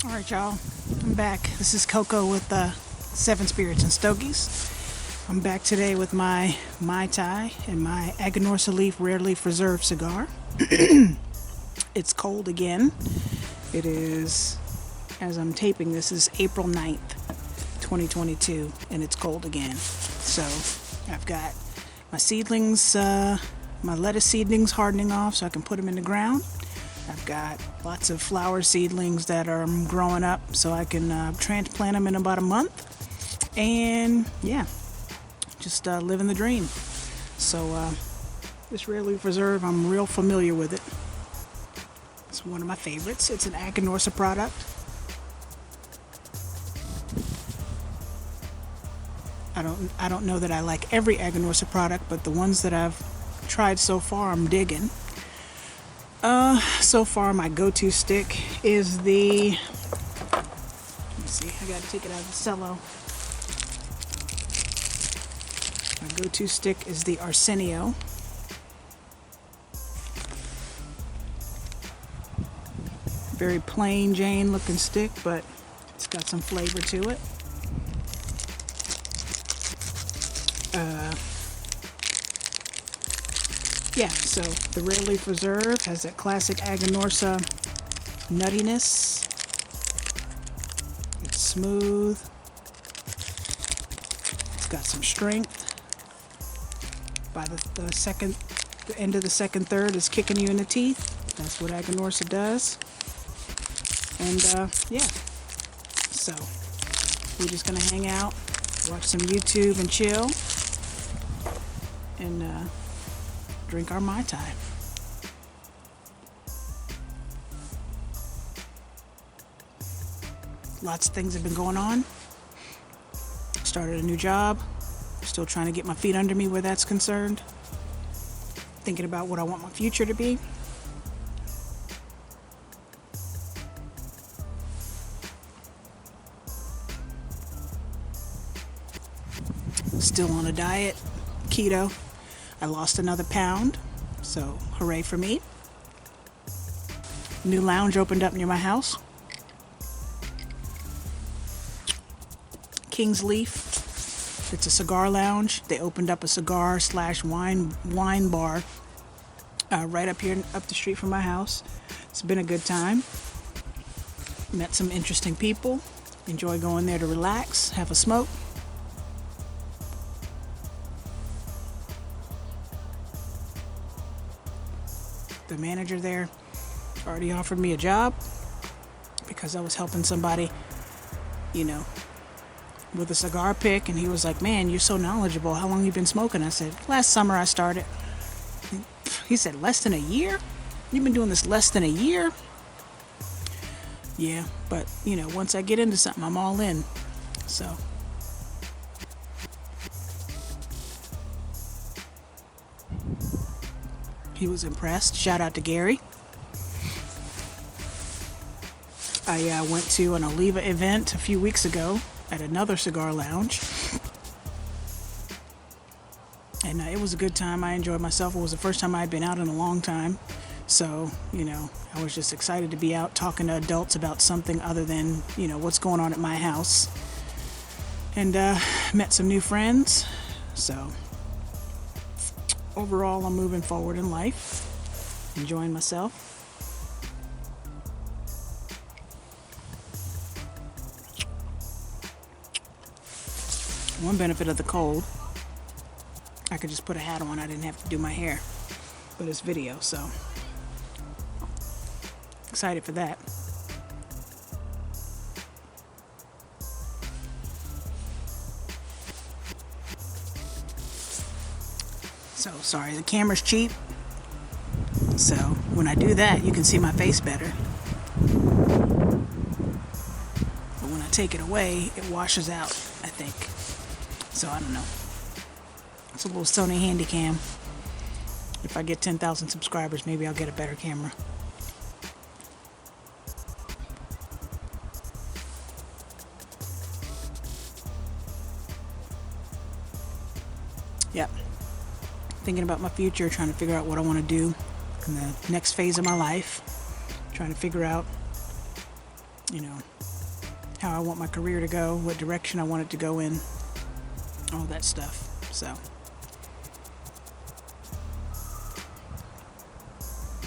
Alright, y'all, I'm back. This is Coco with Seven Spirits and Stogies. I'm back today with my Mai Tai and my Aganorsa Leaf Rare Leaf Reserve cigar. It's cold again. It is, as I'm taping this, is April 9th, 2022, and it's cold again. So I've got my seedlings, my lettuce seedlings hardening off so I can put them in the ground. I've got lots of flower seedlings that are growing up so I can transplant them in about a month. And yeah, just living the dream. So this Rare Leaf Reserve, I'm real familiar with it. It's one of my favorites. It's an Aganorsa product. I don't know that I like every Aganorsa product, but the ones that I've tried so far, I'm digging. So far my go-to stick is the, let me see, I gotta take it out of the cello. My go-to stick is the Arsenio. Very plain Jane looking stick, but it's got some flavor to it. Yeah, so the Rare Leaf Reserve has that classic Aganorsa nuttiness. It's smooth. It's got some strength. By the end of the second third is kicking you in the teeth. That's what Aganorsa does. And yeah, so we're just gonna hang out, watch some YouTube and chill, and drink our Mai Tai. Lots of things have been going on. Started a new job. Still trying to get my feet under me where that's concerned. Thinking about what I want my future to be. Still on a diet, keto. I lost another pound, so hooray for me. New lounge opened up near my house. King's Leaf. It's a cigar lounge. They opened up a cigar / wine bar right up here, up the street from my house. It's been a good time. Met some interesting people. Enjoy going there to relax, have a smoke. The manager there already offered me a job because I was helping somebody, with a cigar pick, and he was like, "Man, you're so knowledgeable. How long have you been smoking?" I said, "Last summer I started." He said, "Less than a year? You've been doing this less than a year?" Yeah, but once I get into something, I'm all in. So he was impressed. Shout out to Gary. I went to an Oliva event a few weeks ago at another cigar lounge. And it was a good time. I enjoyed myself. It was the first time I had been out in a long time. So, I was just excited to be out talking to adults about something other than, what's going on at my house. And met some new friends. So overall, I'm moving forward in life, enjoying myself. One benefit of the cold, I could just put a hat on. I didn't have to do my hair. But it's video, so excited for that. So, sorry, the camera's cheap. So, when I do that, you can see my face better. But when I take it away, it washes out, I think. So, I don't know. It's a little Sony Handycam. If I get 10,000 subscribers, maybe I'll get a better camera. Yep. Thinking about my future, trying to figure out what I want to do in the next phase of my life. Trying to figure out you know, how I want my career to go, what direction I want it to go in, all that stuff. So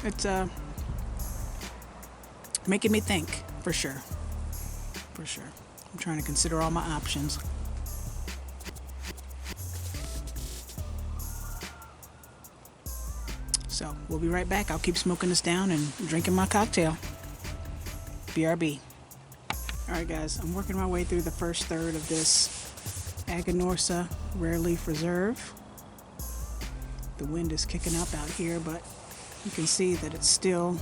it's making me think, for sure. For sure. I'm trying to consider all my options. So we'll be right back. I'll keep smoking this down and drinking my cocktail. BRB. Alright guys, I'm working my way through the first third of this Aganorsa Rare Leaf Reserve. The wind is kicking up out here, but you can see that it's still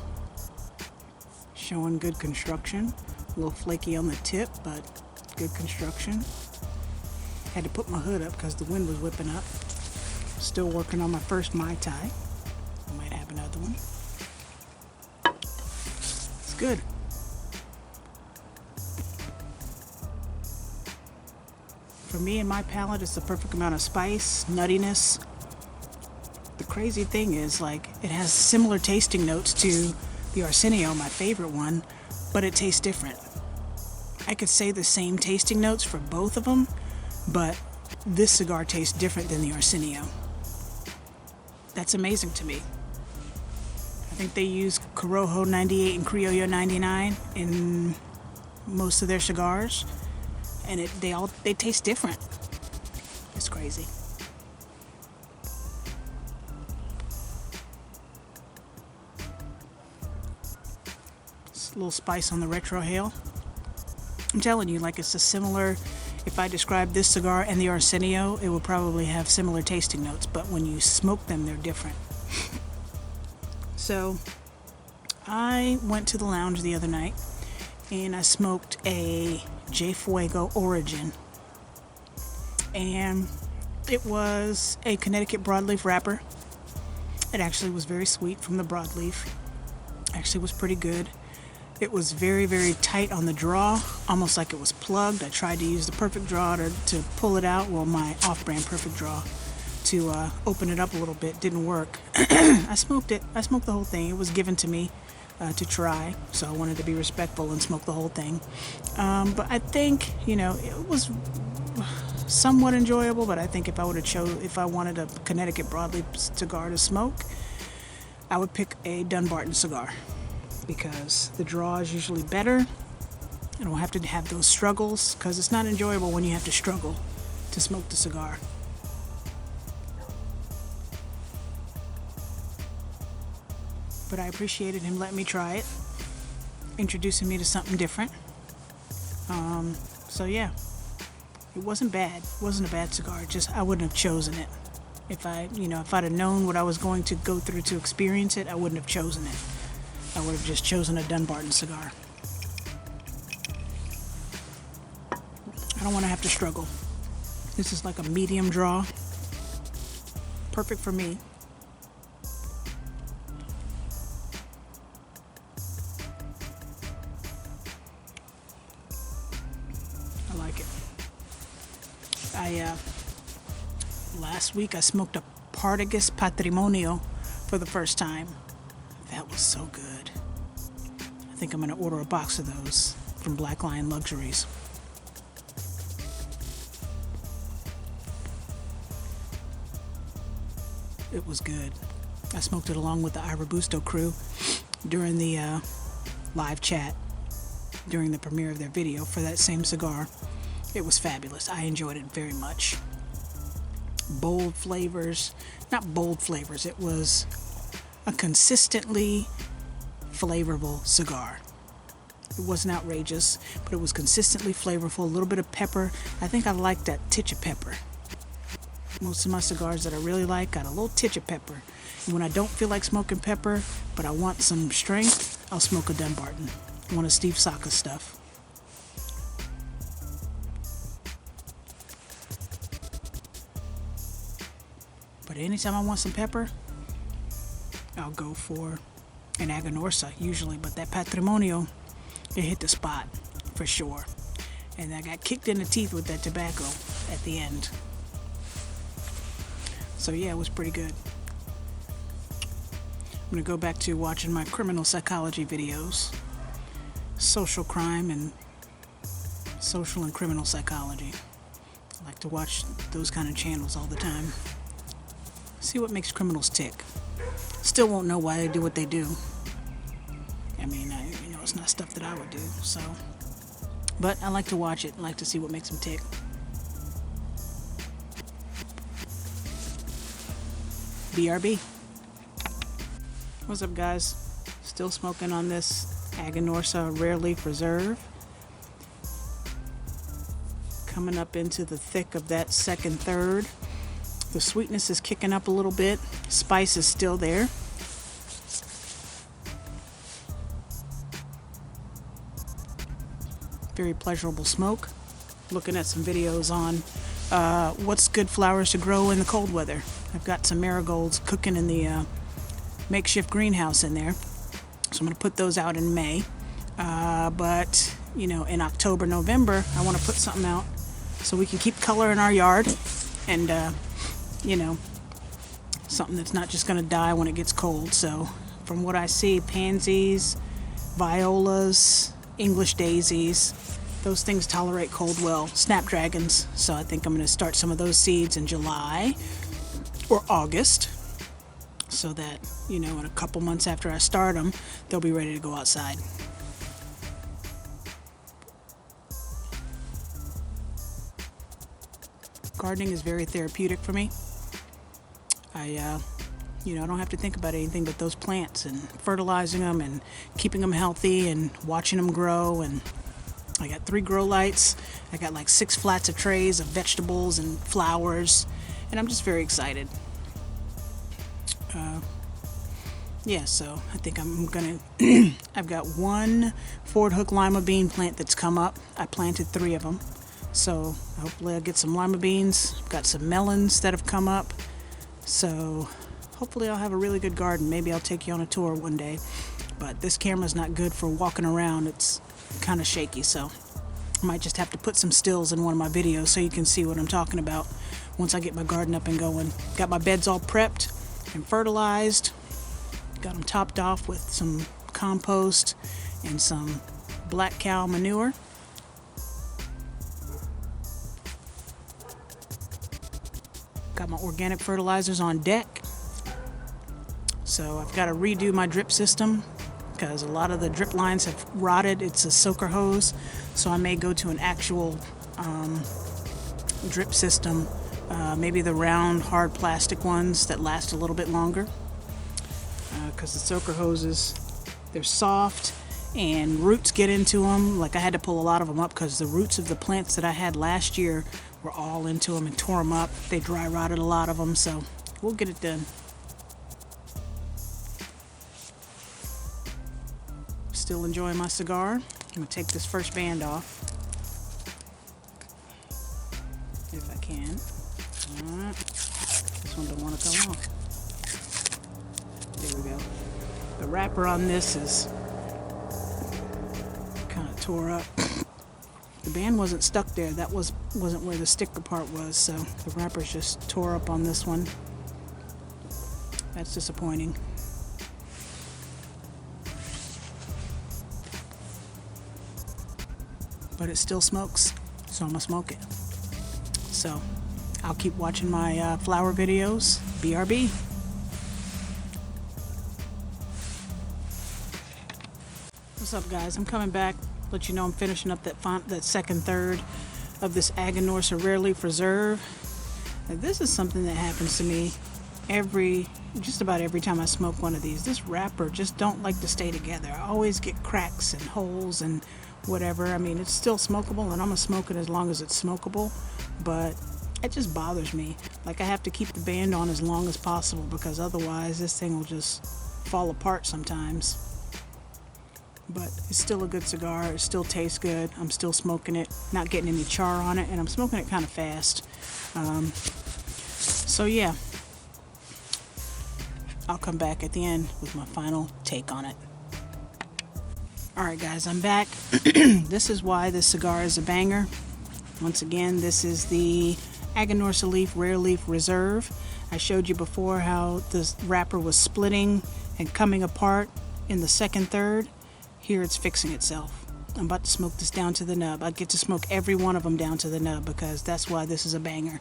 showing good construction. A little flaky on the tip, but good construction. Had to put my hood up because the wind was whipping up. Still working on my first Mai Tai. I might have another one. It's good. For me and my palate, it's the perfect amount of spice, nuttiness. The crazy thing is, like, it has similar tasting notes to the Arsenio, my favorite one, but it tastes different. I could say the same tasting notes for both of them, but this cigar tastes different than the Arsenio. That's amazing to me. I think they use Corojo 98 and Criollo 99 in most of their cigars, and they taste different. It's crazy. It's a little spice on the retrohale. I'm telling you, like, it's a similar, if I describe this cigar and the Arsenio, it will probably have similar tasting notes, but when you smoke them, they're different. So, I went to the lounge the other night, and I smoked a J Fuego Origin, and it was a Connecticut broadleaf wrapper. It actually was very sweet from the broadleaf. Actually was pretty good. It was very, very tight on the draw, almost like it was plugged. I tried to use the perfect draw to pull it out, well, my off-brand perfect draw, to open it up a little bit. Didn't work. I smoked it. I smoked the whole thing. It was given to me to try, so I wanted to be respectful and smoke the whole thing. But I think, you know, it was somewhat enjoyable, but I think if I wanted a Connecticut broadleaf cigar to smoke, I would pick a Dunbarton cigar, because the draw is usually better. I don't have to have those struggles, because it's not enjoyable when you have to struggle to smoke the cigar. But I appreciated him letting me try it, introducing me to something different. So yeah, it wasn't bad. It wasn't a bad cigar. Just I wouldn't have chosen it. If I'd have known what I was going to go through to experience it, I wouldn't have chosen it. I would have just chosen a Dunbarton cigar. I don't want to have to struggle. This is like a medium draw. Perfect for me. I like it. Last week I smoked a Partagas Patrimonio for the first time. That was so good. I think I'm going to order a box of those from Black Lion Luxuries. It was good. I smoked it along with the Irabusto crew during the live chat during the premiere of their video for that same cigar. It was fabulous. I enjoyed it very much. Bold flavors. Not bold flavors. It was a consistently flavorful cigar. It wasn't outrageous, but it was consistently flavorful. A little bit of pepper. I think I like that titch of pepper. Most of my cigars that I really like got a little titch of pepper. And when I don't feel like smoking pepper, but I want some strength, I'll smoke a Dunbarton. One of Steve Saka's stuff. But anytime I want some pepper, I'll go for an Aganorsa usually. But that Patrimonio, it hit the spot for sure. And I got kicked in the teeth with that tobacco at the end. So yeah, it was pretty good. I'm going to go back to watching my criminal psychology videos. social crime and social and criminal psychology. I like to watch those kind of channels all the time. See what makes criminals tick. Still won't know why they do what they do. I mean, it's not stuff that I would do, so. But I like to watch it. I like to see what makes them tick. BRB. What's up, guys? Still smoking on this Aganorsa Rare Leaf Reserve. Coming up into the thick of that second third. The sweetness is kicking up a little bit. Spice is still there. Very pleasurable smoke. Looking at some videos on what's good flowers to grow in the cold weather. I've got some marigolds cooking in the makeshift greenhouse in there. So I'm going to put those out in May. But, in October, November, I want to put something out so we can keep color in our yard. And, something that's not just going to die when it gets cold. So from what I see, pansies, violas, English daisies, those things tolerate cold well. Snapdragons. So I think I'm going to start some of those seeds in July or August, so that, in a couple months after I start them, they'll be ready to go outside. Gardening is very therapeutic for me. I don't have to think about anything but those plants and fertilizing them and keeping them healthy and watching them grow. And I got 3 grow lights. I got like 6 flats of trays of vegetables and flowers, and I'm just very excited. So I think I'm gonna I've got 1 Ford Hook lima bean plant that's come up. I planted 3 of them, so hopefully I'll get some lima beans. I've got some melons that have come up, so hopefully I'll have a really good garden. Maybe I'll take you on a tour one day, but this camera's not good for walking around. It's kind of shaky, so I might just have to put some stills in one of my videos so you can see what I'm talking about once I get my garden up and going. Got my beds all prepped and fertilized. Got them topped off with some compost and some black cow manure. Got my organic fertilizers on deck. So I've got to redo my drip system because a lot of the drip lines have rotted. It's a soaker hose, so I may go to an actual drip system, maybe the round hard plastic ones that last a little bit longer, because the soaker hoses, they're soft and roots get into them. Like I had to pull a lot of them up because the roots of the plants that I had last year were all into them and tore them up. They dry rotted a lot of them, so we'll get it done. Still enjoying my cigar. I'm going to take this first band off, if I can. Alright. This one don't want to come off. There we go. The wrapper on this is kind of tore up. The band wasn't stuck there. That wasn't where the sticker part was, so the wrapper's just tore up on this one. That's disappointing. But it still smokes, so I'm gonna smoke it. So I'll keep watching my flower videos. BRB. What's up, guys? I'm coming back. Let you know I'm finishing up that second third of this Aganorsa Rare Leaf Reserve. Now, this is something that happens to me just about every time I smoke one of these. This wrapper just don't like to stay together. I always get cracks and holes and whatever. I mean, it's still smokable, and I'm gonna smoke it as long as it's smokable, but it just bothers me. Like, I have to keep the band on as long as possible because otherwise this thing will just fall apart sometimes. But it's still a good cigar. It still tastes good. I'm still smoking it, not getting any char on it, and I'm smoking it kind of fast. So yeah, I'll come back at the end with my final take on it. Alright guys, I'm back. This is why this cigar is a banger. Once again, this is the Aganorsa Leaf Rare Leaf Reserve. I showed you before how the wrapper was splitting and coming apart in the second third. Here it's fixing itself. I'm about to smoke this down to the nub. I get to smoke every one of them down to the nub because that's why this is a banger.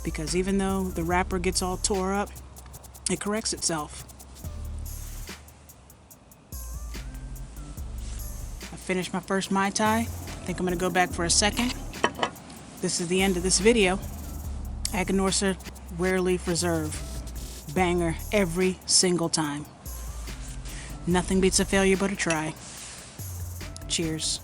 Because even though the wrapper gets all tore up, it corrects itself. I finished my first Mai Tai. I think I'm going to go back for a second. This is the end of this video. Aganorsa Rare Leaf Reserve. Banger every single time. Nothing beats a failure but a try. Cheers.